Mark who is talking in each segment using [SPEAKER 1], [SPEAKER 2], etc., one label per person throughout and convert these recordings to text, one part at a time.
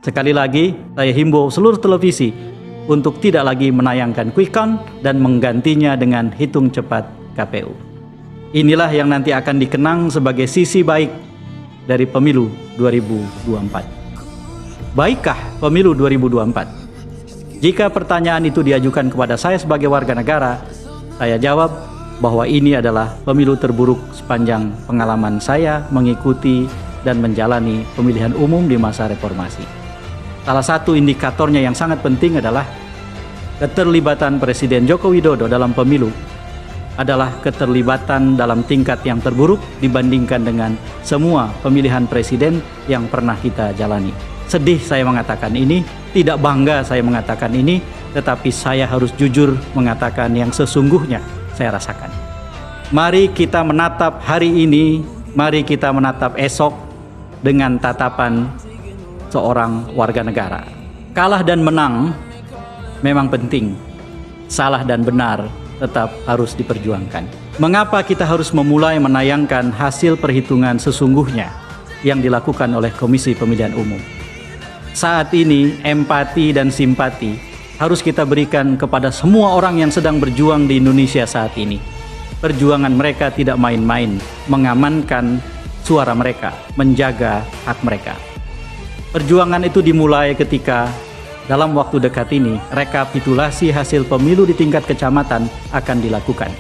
[SPEAKER 1] Sekali lagi, saya himbau seluruh televisi untuk tidak lagi menayangkan quick count dan menggantinya dengan hitung cepat KPU. Inilah yang nanti akan dikenang sebagai sisi baik dari pemilu 2024. Baikkah pemilu 2024? Jika pertanyaan itu diajukan kepada saya sebagai warga negara, saya jawab bahwa ini adalah pemilu terburuk sepanjang pengalaman saya mengikuti dan menjalani pemilihan umum di masa reformasi. Salah satu indikatornya yang sangat penting adalah keterlibatan Presiden Joko Widodo dalam pemilu adalah keterlibatan dalam tingkat yang terburuk dibandingkan dengan semua pemilihan presiden yang pernah kita jalani. Sedih saya mengatakan ini, tidak bangga saya mengatakan ini, tetapi saya harus jujur mengatakan yang sesungguhnya saya rasakan. Mari kita menatap hari ini, mari kita menatap esok dengan tatapan seorang warga negara. Kalah dan menang memang penting, salah dan benar tetap harus diperjuangkan. Mengapa kita harus memulai menayangkan hasil perhitungan sesungguhnya yang dilakukan oleh Komisi Pemilihan Umum? Saat ini empati dan simpati harus kita berikan kepada semua orang yang sedang berjuang di Indonesia saat ini. Perjuangan mereka tidak main-main, mengamankan suara mereka, menjaga hak mereka. Perjuangan itu dimulai ketika dalam waktu dekat ini rekapitulasi hasil pemilu di tingkat kecamatan akan dilakukan.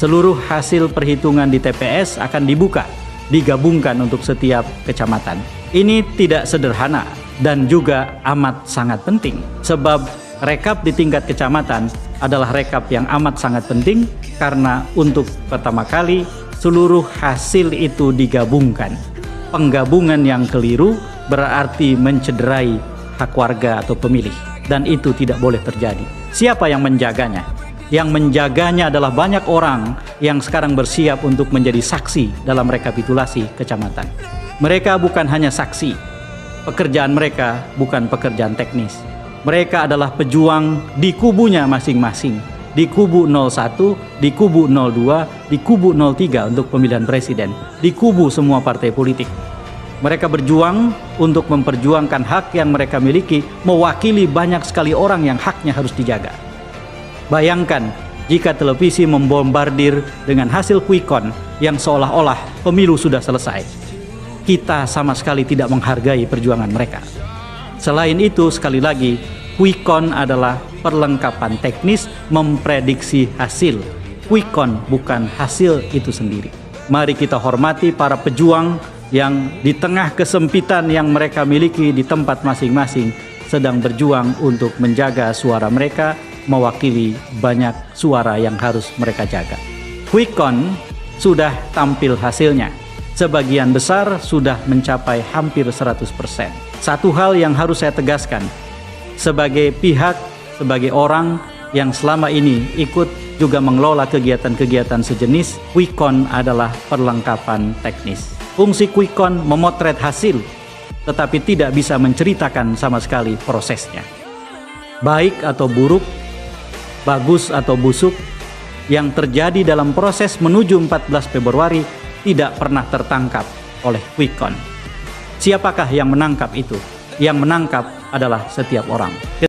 [SPEAKER 1] Seluruh hasil perhitungan di TPS akan dibuka, digabungkan untuk setiap kecamatan. Ini tidak sederhana dan juga amat sangat penting, sebab rekap di tingkat kecamatan adalah rekap yang amat sangat penting karena untuk pertama kali seluruh hasil itu digabungkan. Penggabungan yang keliru berarti mencederai hak warga atau pemilih, dan itu tidak boleh terjadi. Siapa yang menjaganya? Yang menjaganya adalah banyak orang yang sekarang bersiap untuk menjadi saksi dalam rekapitulasi kecamatan. Mereka bukan hanya saksi, pekerjaan mereka bukan pekerjaan teknis. Mereka adalah pejuang di kubunya masing-masing, di kubu 01, di kubu 02, di kubu 03 untuk pemilihan presiden, di kubu semua partai politik. Mereka berjuang untuk memperjuangkan hak yang mereka miliki, mewakili banyak sekali orang yang haknya harus dijaga. Bayangkan jika televisi membombardir dengan hasil quick count yang seolah-olah pemilu sudah selesai. Kita sama sekali tidak menghargai perjuangan mereka. Selain itu, sekali lagi, quick count adalah perlengkapan teknis memprediksi hasil. Quick count bukan hasil itu sendiri. Mari kita hormati para pejuang yang di tengah kesempitan yang mereka miliki di tempat masing-masing sedang berjuang untuk menjaga suara mereka, mewakili banyak suara yang harus mereka jaga. Quick count sudah tampil hasilnya. Sebagian besar sudah mencapai hampir 100%. Satu hal yang harus saya tegaskan, sebagai pihak, sebagai orang yang selama ini ikut juga mengelola kegiatan-kegiatan sejenis, quick count adalah perlengkapan teknis. Fungsi quick count memotret hasil, tetapi tidak bisa menceritakan sama sekali prosesnya. Baik atau buruk, bagus atau busuk, yang terjadi dalam proses menuju 14 Februari tidak pernah tertangkap oleh quick count. Siapakah yang menangkap itu? Yang menangkap adalah setiap orang.